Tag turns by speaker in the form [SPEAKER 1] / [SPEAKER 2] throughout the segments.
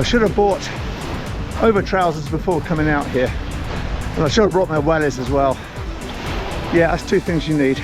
[SPEAKER 1] should have bought over trousers before coming out here. And I should have brought my wellies as well. Yeah, that's two things you need.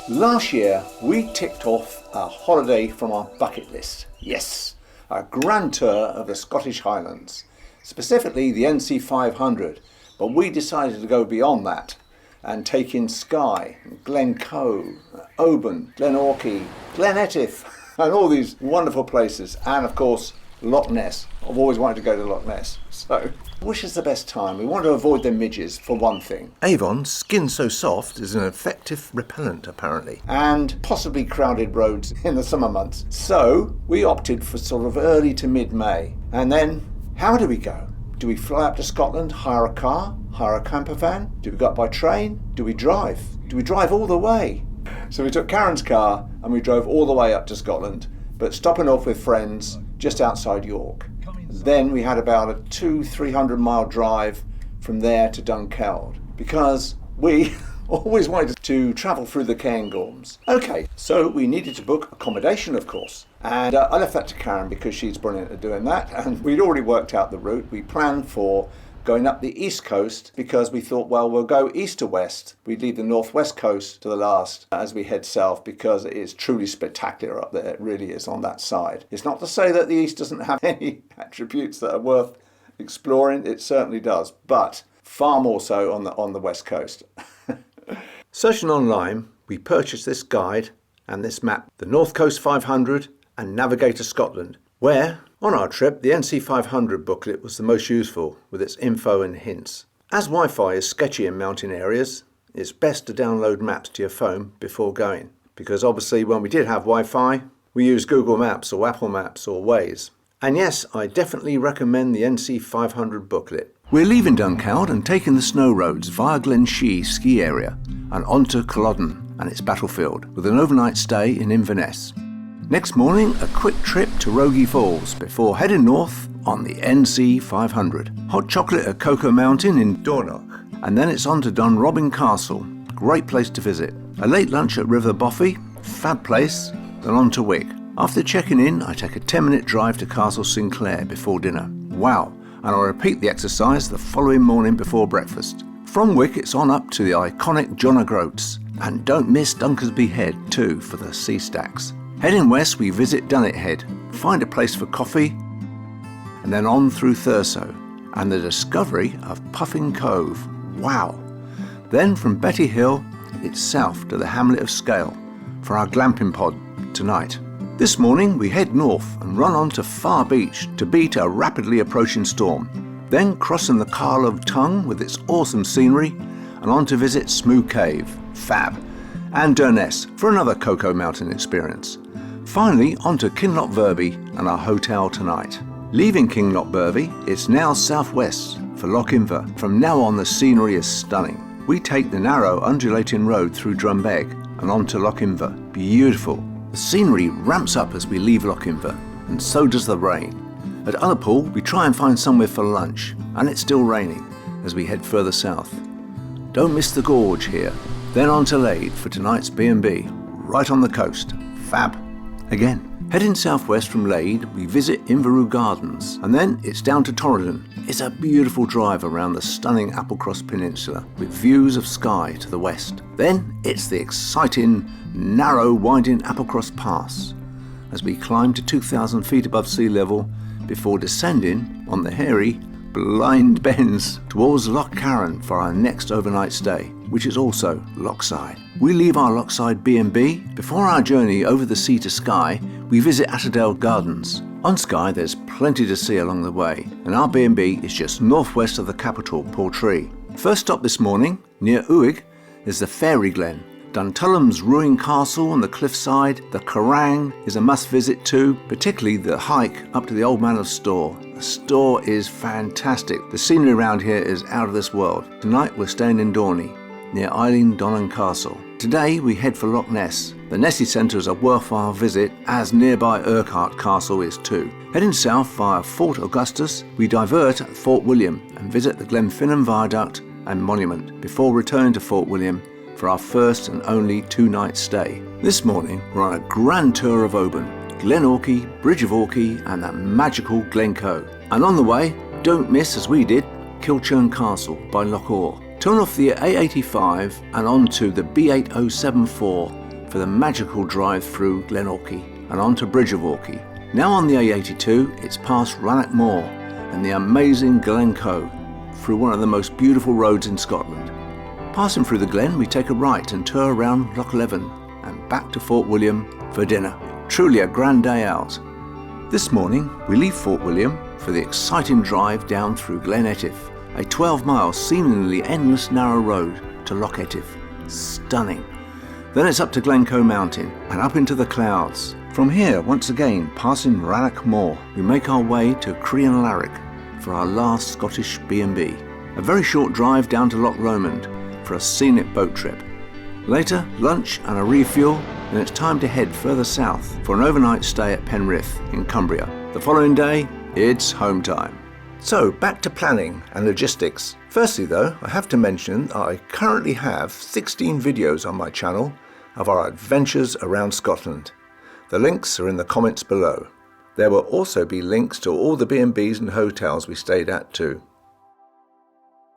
[SPEAKER 2] Last year, we ticked off a holiday from our bucket list. Yes, a grand tour of the Scottish Highlands, specifically the NC 500. But we decided to go beyond that and take in Skye, Glencoe, Oban, Orchy, Etive, and all these wonderful places. And of course, Lochness. I've always wanted to go to Lochness. So, which is the best time? We want to avoid the midges, for one thing.
[SPEAKER 3] Avon's skin so soft is an effective repellent, apparently.
[SPEAKER 2] And possibly crowded roads in the summer months. So, we opted for sort of early to mid-May. And then, how do we go? Do we fly up to Scotland, hire a car, hire a camper van? Do we go up by train? Do we drive? Do we drive all the way? So we took Karen's car and we drove all the way up to Scotland, but stopping off with friends just outside York. Then we had about a 200-300 mile drive from there to Dunkeld, because we always wanted to travel through the Cairngorms. Okay, so we needed to book accommodation, of course. And I left that to Karen because she's brilliant at doing that. And we'd already worked out the route. We planned for going up the east coast because we thought, well, we'll go east to west. We'd leave the northwest coast to the last as we head south, because it is truly spectacular up there. It really is on that side. It's not to say that the east doesn't have any attributes that are worth exploring. It certainly does, but far more so on the west coast.
[SPEAKER 3] Searching online, we purchased this guide and this map, the North Coast 500 and Navigator Scotland, where, on our trip, the NC 500 booklet was the most useful with its info and hints. As Wi-Fi is sketchy in mountain areas, it's best to download maps to your phone before going, because obviously when we did have Wi-Fi, we used Google Maps or Apple Maps or Waze. And yes, I definitely recommend the NC 500 booklet. We're leaving Dunkeld and taking the snow roads via Glen ski area and onto Culloden and its battlefield, with an overnight stay in Inverness. Next morning, a quick trip to Rogie Falls before heading north on the NC 500. Hot chocolate at Cocoa Mountain in Rannoch, and then it's on to Dunrobin Castle, great place to visit. A late lunch at River Boffey, fab place, then on to Wick. After checking in, I take a 10-minute drive to Castle Sinclair before dinner. Wow, and I'll repeat the exercise the following morning before breakfast. From Wick, it's on up to the iconic John O'Groats, and don't miss Dunkersby Head too for the sea stacks. Heading west, we visit Dunnet Head, find a place for coffee, and then on through Thurso, and the discovery of Puffin Cove. Wow! Then from Betty Hill, it's south to the hamlet of Skye for our glamping pod tonight. This morning, we head north and run on to Far Beach to beat a rapidly approaching storm. Then crossing the Carl of Tongue with its awesome scenery, and on to visit Smoo Cave, fab, and Inverness for another Cocoa Mountain experience. Finally, on to Kinlochbervie and our hotel tonight. Leaving Kinlochbervie, it's now southwest for Loch Inver. From now on, the scenery is stunning. We take the narrow, undulating road through Drumbeg and on to Loch Inver. Beautiful. The scenery ramps up as we leave Loch Inver, and so does the rain. At Ullapool, we try and find somewhere for lunch, and it's still raining as we head further south. Don't miss the gorge here. Then on to Lealt for tonight's B&B, right on the coast. Fab. Again, heading southwest from Lealt, we visit Inverurie Gardens, and then it's down to Torridon. It's a beautiful drive around the stunning Applecross Peninsula, with views of Skye to the west. Then it's the exciting, narrow, winding Applecross Pass, as we climb to 2,000 feet above sea level, before descending on the hairy, blind bends towards Loch Carron for our next overnight stay, which is also Lochside. We leave our Lochside B&B. Before our journey over the sea to Skye, we visit Atterdale Gardens. On Skye, there's plenty to see along the way, and our B&B is just northwest of the capital, Portree. First stop this morning, near Uig, is the Fairy Glen. Duntulum's ruined castle on the cliffside, the Quiraing is a must-visit too, particularly the hike up to the Old Man of Stor. The Stor is fantastic. The scenery around here is out of this world. Tonight we're staying in Dorney, near Eileen Donnan Castle. Today we head for Lochness, The Nessie Centre is a worthwhile visit, as nearby Urquhart Castle is too. Heading south via Fort Augustus, we divert at Fort William and visit the Glenfinnan Viaduct and Monument before returning to Fort William for our first and only 2-night stay. This morning we're on a grand tour of Oban, Glen Orchy, Bridge of Orchy and that magical Glencoe. And on the way, don't miss, as we did, Kilchurn Castle by Loch Long. Turn off the A85 and onto the B8074 for the magical drive through Glen Orchy and onto Bridge of Orchy. Now on the A82, it's past Rannoch Moor and the amazing Glencoe through one of the most beautiful roads in Scotland. Passing through the Glen, we take a right and tour around Loch Long and back to Fort William for dinner. Truly a grand day out. This morning, we leave Fort William for the exciting drive down through Glen Etive, a 12-mile, seemingly endless narrow road to Loch Etive. Stunning. Then it's up to Glencoe Mountain and up into the clouds. From here, once again, passing Rannoch Moor, we make our way to Crianlarich for our last Scottish B&B. A very short drive down to Lochlomond for a scenic boat trip. Later, lunch and a refuel, then it's time to head further south for an overnight stay at Penrith in Cumbria. The following day, it's home time. So, back to planning and logistics. Firstly though, I have to mention that I currently have 16 videos on my channel of our adventures around Scotland. The links are in the comments below. There will also be links to all the B&Bs and hotels we stayed at too.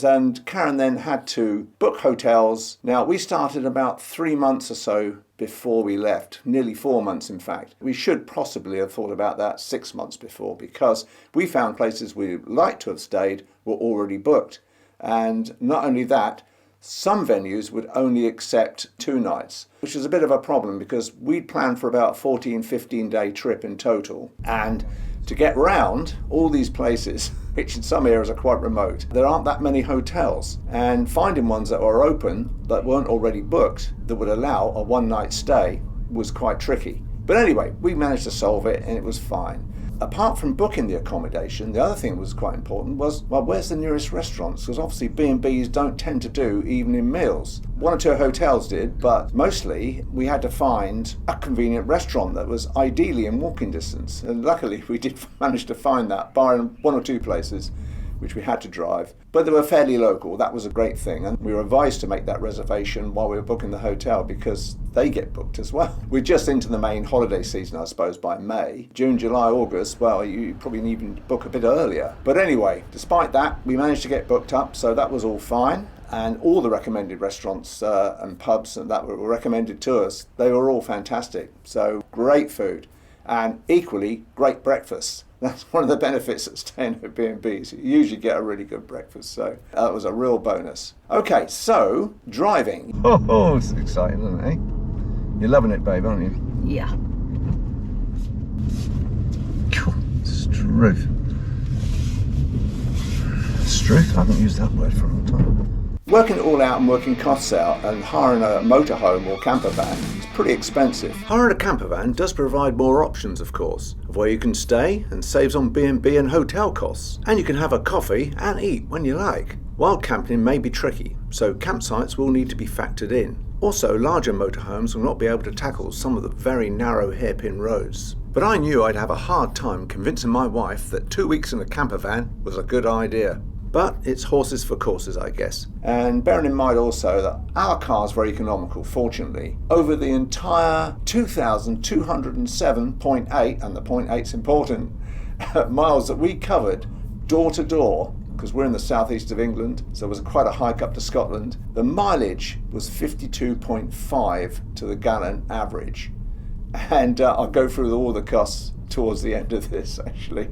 [SPEAKER 2] And Karen then had to book hotels. Now, we started about 3 months or so before we left, nearly 4 months in fact. We should possibly have thought about that 6 months before, because we found places we'd like to have stayed were already booked. And not only that, some venues would only accept 2 nights, which was a bit of a problem because we'd planned for about a 14-15 day trip in total. And to get round all these places, which in some areas are quite remote, there aren't that many hotels, and finding ones that were open that weren't already booked that would allow a 1-night stay was quite tricky. But anyway, we managed to solve it and it was fine. Apart from booking the accommodation, the other thing that was quite important was, well, where's the nearest restaurants? Because obviously B&Bs don't tend to do evening meals. 1 or 2 hotels did, but mostly we had to find a convenient restaurant that was ideally in walking distance. And luckily we did manage to find that, barring 1 or 2 places which we had to drive. But they were fairly local. That was a great thing. And we were advised to make that reservation while we were booking the hotel because they get booked as well. We're just into the main holiday season, I suppose, by May. June, July, August, well, you probably need to book a bit earlier. But anyway, despite that, we managed to get booked up, so that was all fine. And all the recommended restaurants and pubs that were recommended to us, they were all fantastic. So great food and equally great breakfast. That's one of the benefits of staying at B&Bs. You usually get a really good breakfast, so that was a real bonus. Okay, so driving.
[SPEAKER 3] Oh, it's exciting, isn't it, eh? You're loving it, babe, aren't you?
[SPEAKER 4] Yeah.
[SPEAKER 3] Struth. Struth? I haven't used that word for a long time.
[SPEAKER 2] Working it all out and working costs out and hiring a motorhome or camper van is pretty expensive.
[SPEAKER 3] Hiring a camper van does provide more options, of course, of where you can stay and saves on B&B and hotel costs. And you can have a coffee and eat when you like. Wild camping may be tricky, so campsites will need to be factored in. Also, larger motorhomes will not be able to tackle some of the very narrow hairpin roads. But I knew I'd have a hard time convincing my wife that 2 weeks in a camper van was a good idea. But it's horses for courses, I guess.
[SPEAKER 2] And bearing in mind also that our car's very economical, fortunately. Over the entire 2,207.8, and the 0.8's important, miles that we covered door to door, because we're in the southeast of England, so it was quite a hike up to Scotland, the mileage was 52.5 to the gallon average. And I'll go through all the costs towards the end of this, actually.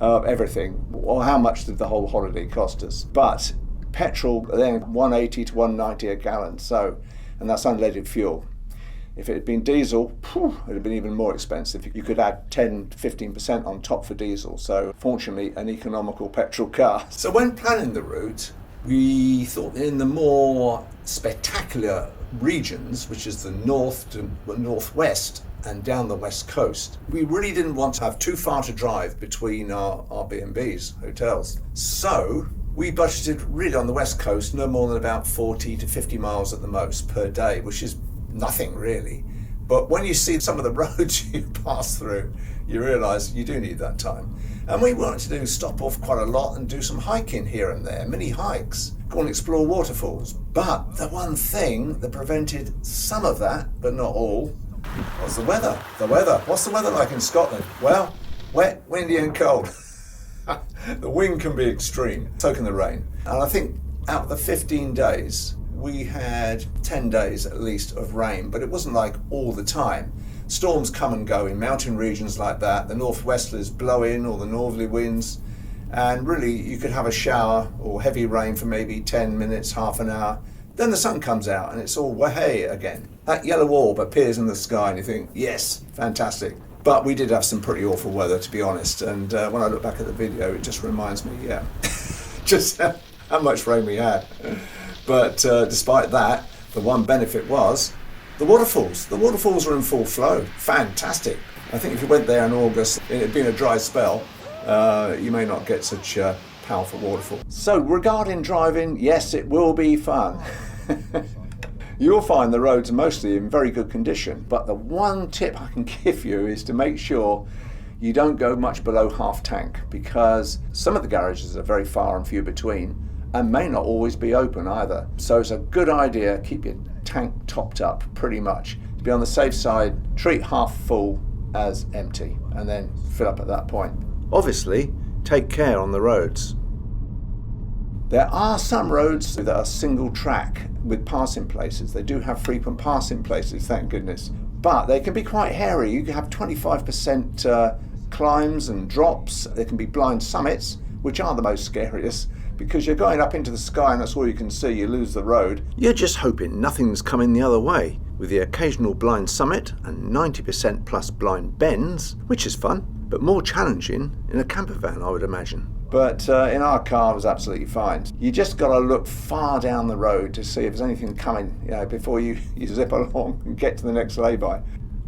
[SPEAKER 2] Everything, or how much did the whole holiday cost us. But petrol then 180 to 190 a gallon, so, and that's unleaded fuel. If it had been diesel, it would have been even more expensive. You could add 10 to 15% on top for diesel, so fortunately an economical petrol car.
[SPEAKER 3] So when planning the route, we thought in the more spectacular regions, which is the north to the northwest and down the west coast, we really didn't want to have too far to drive between our B&Bs, hotels. So we budgeted really on the west coast no more than about 40 to 50 miles at the most per day, which is nothing really.
[SPEAKER 2] But when you see some of the roads you pass through, you realise you do need that time. And we wanted to stop off quite a lot and do some hiking here and there, mini hikes, go and explore waterfalls. But the one thing that prevented some of that, but not all, was the weather. The weather. What's the weather like in Scotland? Well, wet, windy and cold. The wind can be extreme, so can the rain. And I think out of the 15 days, we had 10 days at least of rain, but it wasn't like all the time. Storms come and go in mountain regions like that. The northwesters blow in, or the northerly winds, and really you could have a shower or heavy rain for maybe 10 minutes, half an hour. Then the sun comes out and it's all way again. That yellow orb appears in the sky and you think, yes, fantastic. But we did have some pretty awful weather, to be honest, and when I look back at the video, it just reminds me, just how much rain we had. But despite that, the one benefit was the waterfalls. The waterfalls were in full flow. Fantastic. I think if you went there in August, it had been a dry spell, you may not get such a powerful waterfall. So regarding driving, yes, it will be fun. You'll find the roads are mostly in very good condition, but the one tip I can give you is to make sure you don't go much below half tank, because some of the garages are very far and few between and may not always be open either. So it's a good idea, keep your tank topped up pretty much. To be on the safe side, treat half full as empty and then fill up at that point.
[SPEAKER 3] Obviously, take care on the roads.
[SPEAKER 2] There are some roads that are single track with passing places. They do have frequent passing places, thank goodness. But they can be quite hairy. You can have 25% climbs and drops. There can be blind summits, which are the most scariest, because you're going up into the sky and that's all you can see. You lose the road.
[SPEAKER 3] You're just hoping nothing's coming the other way, with the occasional blind summit and 90% plus blind bends, which is fun, but more challenging in a camper van, I would imagine.
[SPEAKER 2] But in our car it was absolutely fine. You just got to look far down the road to see if there's anything coming, before you zip along and get to the next lay-by.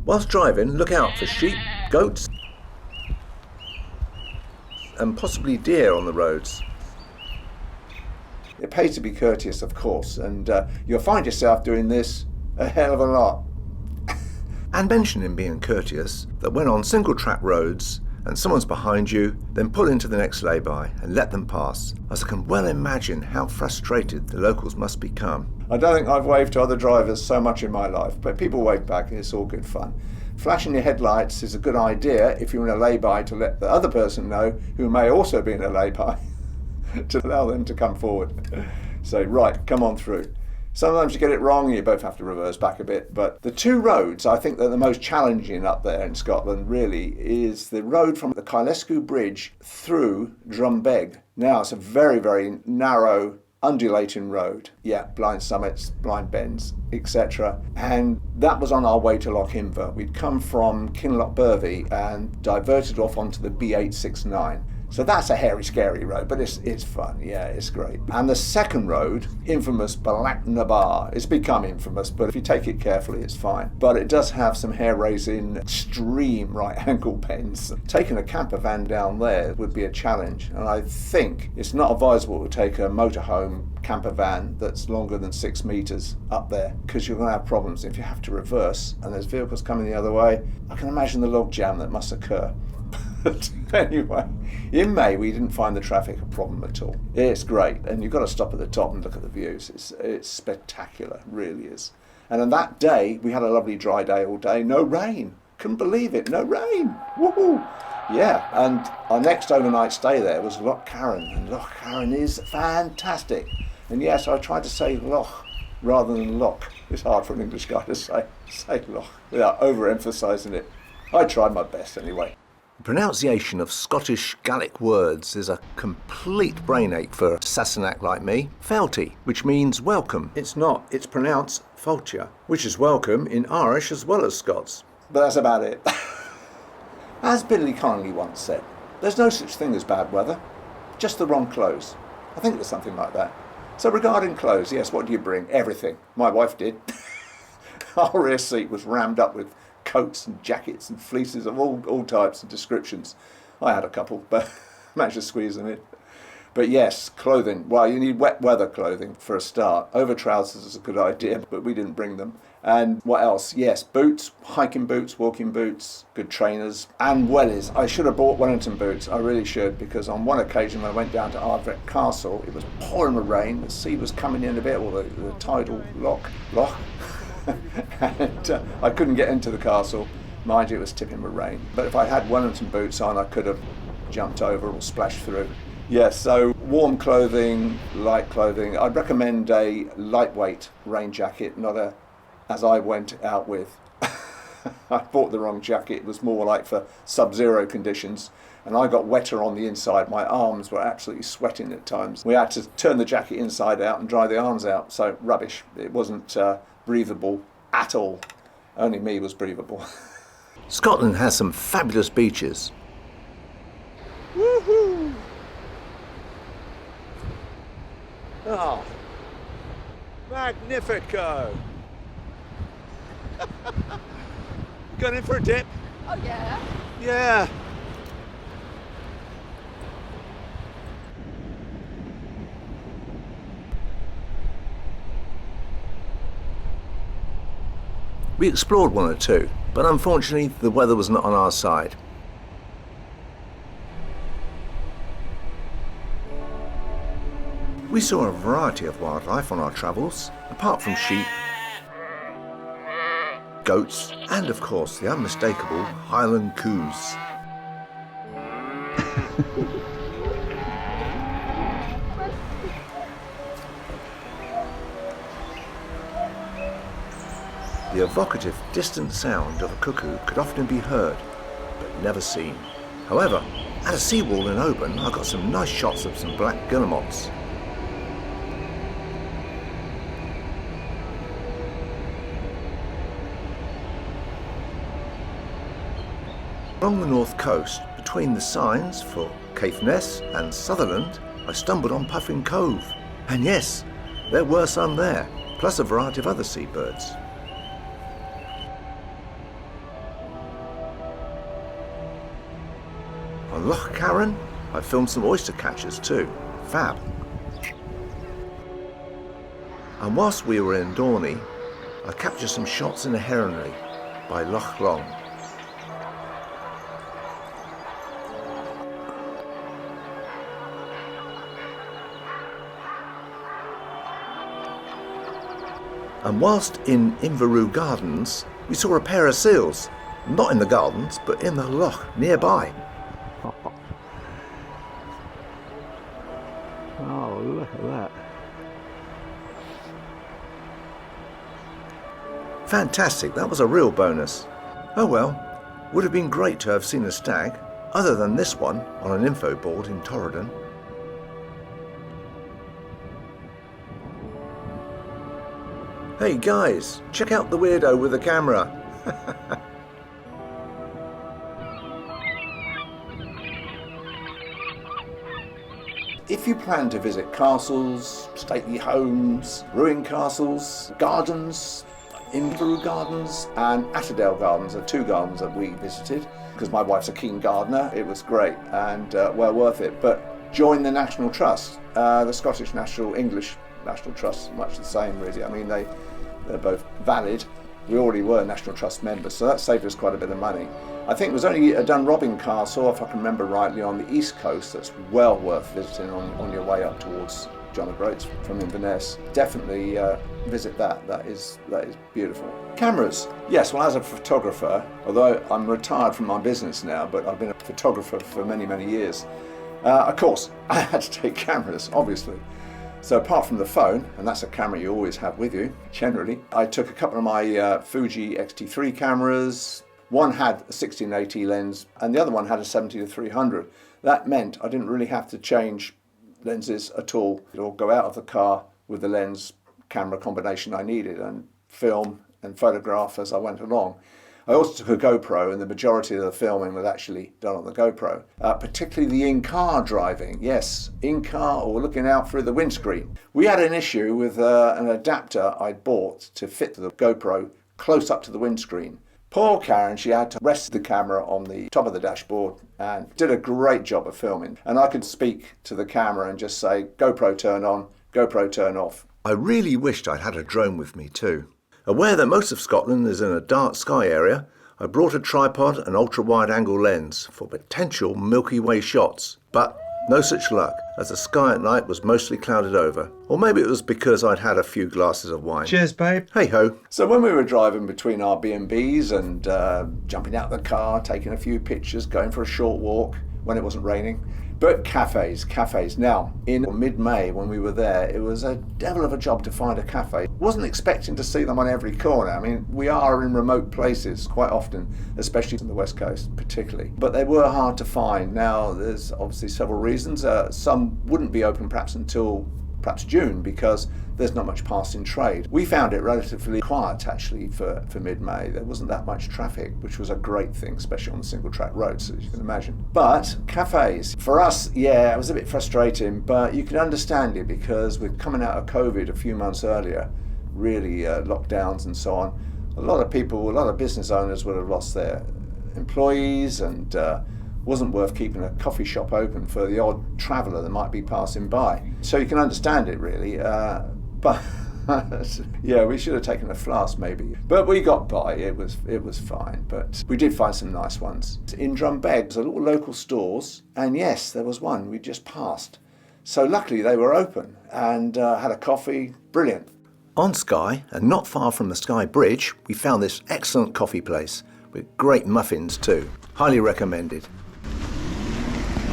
[SPEAKER 3] Whilst driving, look out for sheep, goats, and possibly deer on the roads.
[SPEAKER 2] It pays to be courteous, of course, and you'll find yourself doing this a hell of a lot.
[SPEAKER 3] And mentioning being courteous, that when on single track roads and someone's behind you, then pull into the next lay-by and let them pass, as I can well imagine how frustrated the locals must become.
[SPEAKER 2] I don't think I've waved to other drivers so much in my life, but people wave back and it's all good fun. Flashing your headlights is a good idea if you're in a lay-by to let the other person know, who may also be in a lay-by, to allow them to come forward. Say, right, come on through. Sometimes you get it wrong and you both have to reverse back a bit. But the two roads I think that are the most challenging up there in Scotland really is the road from the Kylesku Bridge through Drumbeg. Now it's a very, very narrow, undulating road. Yeah, blind summits, blind bends, etc. And that was on our way to Loch Inver. We'd come from Kinlochbervie and diverted off onto the B869. So that's a hairy, scary road, but it's fun. Yeah, it's great. And the second road, infamous Balaknabar, it's become infamous, but if you take it carefully, it's fine. But it does have some hair-raising, extreme right-angle bends. Taking a camper van down there would be a challenge, and I think it's not advisable to take a motorhome camper van that's longer than 6 meters up there, because you're going to have problems if you have to reverse and there's vehicles coming the other way. I can imagine the log jam that must occur. But anyway, in May we didn't find the traffic a problem at all. It's great, and you've got to stop at the top and look at the views. It's spectacular, it really is. And on that day, we had a lovely dry day all day, no rain. Couldn't believe it, no rain. Woohoo! Yeah, and our next overnight stay there was Loch Carron, and Loch Carron is fantastic. And yes, I tried to say Loch rather than Loch. It's hard for an English guy to say Loch without overemphasising it. I tried my best anyway.
[SPEAKER 3] The pronunciation of Scottish Gaelic words is a complete brainache for a Sassenach like me. Felty, which means welcome. It's not, it's pronounced Fáilte, which is welcome in Irish as well as Scots.
[SPEAKER 2] But that's about it. As Billy Connolly once said, there's no such thing as bad weather, just the wrong clothes. I think there's something like that. So regarding clothes, yes, what do you bring? Everything. My wife did. Our rear seat was rammed up with coats and jackets and fleeces of all types and descriptions. I had a couple, but managed to squeeze them in. But yes, clothing. Well, you need wet weather clothing for a start. Over trousers is a good idea, but we didn't bring them. And what else? Yes, boots, hiking boots, walking boots, good trainers, and wellies. I should have bought Wellington boots. I really should, because on one occasion when I went down to Ardwick Castle, it was pouring with rain. The sea was coming in a bit, or the tidal loch, and I couldn't get into the castle. Mind you, it was tipping with rain. But if I had Wellington boots on, I could have jumped over or splashed through. Yes, so warm clothing, light clothing. I'd recommend a lightweight rain jacket, not a, as I went out with. I bought the wrong jacket. It was more like for sub-zero conditions, and I got wetter on the inside. My arms were absolutely sweating at times. We had to turn the jacket inside out and dry the arms out, so rubbish. It wasn't breathable at all. Only me was breathable.
[SPEAKER 3] Scotland has some fabulous beaches.
[SPEAKER 1] Woohoo! Oh, magnifico! Going in for a dip?
[SPEAKER 4] Oh yeah.
[SPEAKER 1] Yeah.
[SPEAKER 3] We explored one or two, but unfortunately the weather was not on our side. We saw a variety of wildlife on our travels, apart from sheep, goats, and of course the unmistakable Highland coos. The evocative, distant sound of a cuckoo could often be heard, but never seen. However, at a seawall in Oban, I got some nice shots of some black guillemots. Along the north coast, between the signs for Caithness and Sutherland, I stumbled on Puffin Cove. And yes, there were some there, plus a variety of other seabirds. On Loch Long, I filmed some oyster catchers too. Fab. And whilst we were in Dorney, I captured some shots in a heronry by Loch Long. And whilst in Inverurie Gardens, we saw a pair of seals, not in the gardens, but in the loch nearby.
[SPEAKER 1] Oh, look at that.
[SPEAKER 3] Fantastic, that was a real bonus. Oh well, would have been great to have seen a stag, other than this one on an info board in Torridon. Hey guys, check out the weirdo with the camera.
[SPEAKER 2] If you plan to visit castles, stately homes, ruined castles, gardens, Inverurie Gardens and Atterdale Gardens are two gardens that we visited, because my wife's a keen gardener. It was great and well worth it. But join the National Trust, the Scottish National, English National Trust, much the same really. I mean, they're both valid. We already were National Trust members, so that saved us quite a bit of money. I think it was only a Dunrobin Castle, if I can remember rightly, on the east coast that's well worth visiting on your way up towards John O'Groats from Inverness. Definitely visit that. That is beautiful. Cameras. Yes, well, as a photographer, although I'm retired from my business now, but I've been a photographer for many, many years. Of course, I had to take cameras, obviously. So apart from the phone, and that's a camera you always have with you, generally, I took a couple of my Fuji X-T3 cameras. One had a 16-80 lens, and the other one had a 70-300. That meant I didn't really have to change lenses at all. It all go out of the car with the lens camera combination I needed and film and photograph as I went along. I also took a GoPro, and the majority of the filming was actually done on the GoPro, particularly the in-car driving. Yes, in-car or looking out through the windscreen. We had an issue with an adapter I'd bought to fit the GoPro close up to the windscreen, Poor Karen, she had to rest the camera on the top of the dashboard and did a great job of filming. And I could speak to the camera and just say, GoPro turn on, GoPro turn off.
[SPEAKER 3] I really wished I'd had a drone with me too. Aware that most of Scotland is in a dark sky area, I brought a tripod and ultra-wide angle lens for potential Milky Way shots. But no such luck, as the sky at night was mostly clouded over. Or maybe it was because I'd had a few glasses of wine.
[SPEAKER 1] Cheers, babe.
[SPEAKER 3] Hey ho.
[SPEAKER 2] So when we were driving between our B&Bs and jumping out of the car, taking a few pictures, going for a short walk when it wasn't raining. But cafes. Now, in mid-May when we were there, it was a devil of a job to find a cafe. Wasn't expecting to see them on every corner. I mean, we are in remote places quite often, especially on the West Coast particularly. But they were hard to find. Now, there's obviously several reasons. Some wouldn't be open perhaps until June because there's not much passing trade. We found it relatively quiet actually for mid-May. There wasn't that much traffic, which was a great thing, especially on the single track roads, as you can imagine. But cafes, for us, yeah, it was a bit frustrating, but you can understand it because we're coming out of COVID a few months earlier, really lockdowns and so on. A lot of business owners would have lost their employees and wasn't worth keeping a coffee shop open for the odd traveller that might be passing by. So you can understand it really, but yeah, we should have taken a flask maybe. But we got by, it was fine, but we did find some nice ones. In Drumbeg, there's a little local stores, and yes, there was one we just passed. So luckily they were open and had a coffee, brilliant.
[SPEAKER 3] On Skye, and not far from the Skye Bridge, we found this excellent coffee place with great muffins too. Highly recommended.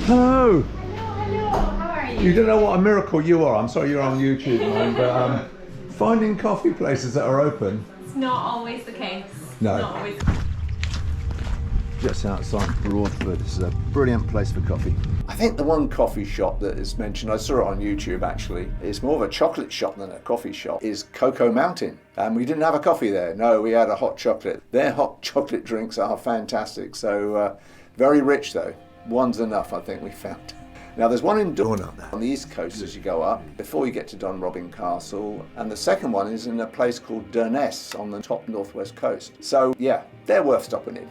[SPEAKER 1] Hello.
[SPEAKER 4] Hello, how are you?
[SPEAKER 1] You don't know what a miracle you are. I'm sorry you're on YouTube, man, but finding coffee places that are open.
[SPEAKER 4] It's not always the case.
[SPEAKER 1] No.
[SPEAKER 4] Not always.
[SPEAKER 1] Just outside Broadford. This is a brilliant place for coffee.
[SPEAKER 2] I think the one coffee shop that is mentioned, I saw it on YouTube actually, it's more of a chocolate shop than a coffee shop, is Cocoa Mountain. And we didn't have a coffee there. No, we had a hot chocolate. Their hot chocolate drinks are fantastic. So very rich though. One's enough, I think we found. Now there's one in Duntulum on the east coast as you go up, before you get to Dunrobin Castle, and the second one is in a place called Inverness on the top northwest coast. So yeah, they're worth stopping in.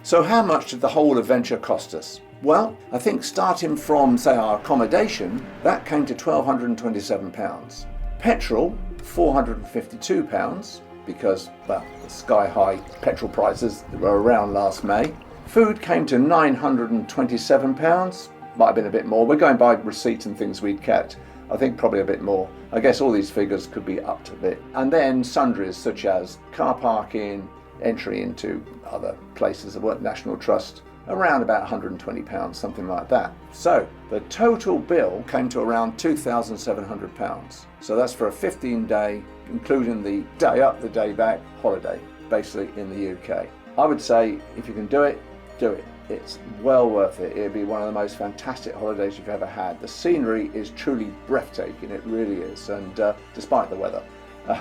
[SPEAKER 2] So how much did the whole adventure cost us? Well, I think starting from, say, our accommodation, that came to £1,227. Petrol, £452, because, well, the sky-high petrol prices were around last May. Food came to £927, might have been a bit more. We're going by receipts and things we'd kept. I think probably a bit more. I guess all these figures could be up to a bit. And then sundries such as car parking, entry into other places that weren't National Trust, around about £120, something like that. So the total bill came to around £2,700. So that's for a 15-day, including the day up, the day back holiday, basically in the UK. I would say if you can do it, do it. It's well worth it. It'd be one of the most fantastic holidays you've ever had. The scenery is truly breathtaking, it really is, and despite the weather.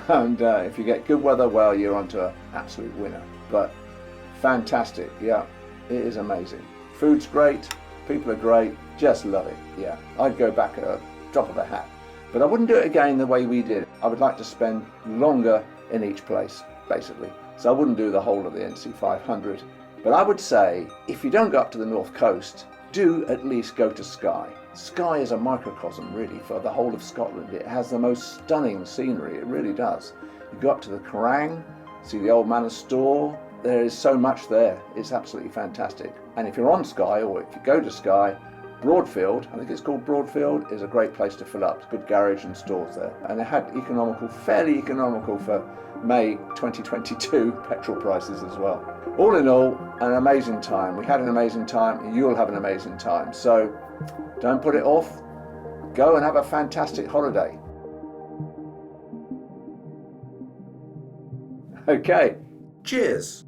[SPEAKER 2] And if you get good weather, well, you're onto an absolute winner. But fantastic, yeah, it is amazing. Food's great, people are great, just love it, yeah. I'd go back at a drop of a hat. But I wouldn't do it again the way we did. I would like to spend longer in each place, basically. So I wouldn't do the whole of the NC 500. But I would say, if you don't go up to the north coast, do at least go to Skye. Skye is a microcosm, really, for the whole of Scotland. It has the most stunning scenery, it really does. You go up to the Quiraing, see the old manor Stor. There is so much there. It's absolutely fantastic. And if you're on Skye, or if you go to Skye, Broadfield, I think it's called Broadfield, is a great place to fill up. Good garage and stores there. And they had fairly economical for May 2022 petrol prices as well. All in all, an amazing time. We had an amazing time, and you'll have an amazing time. So don't put it off. Go and have a fantastic holiday. Okay.
[SPEAKER 3] Cheers.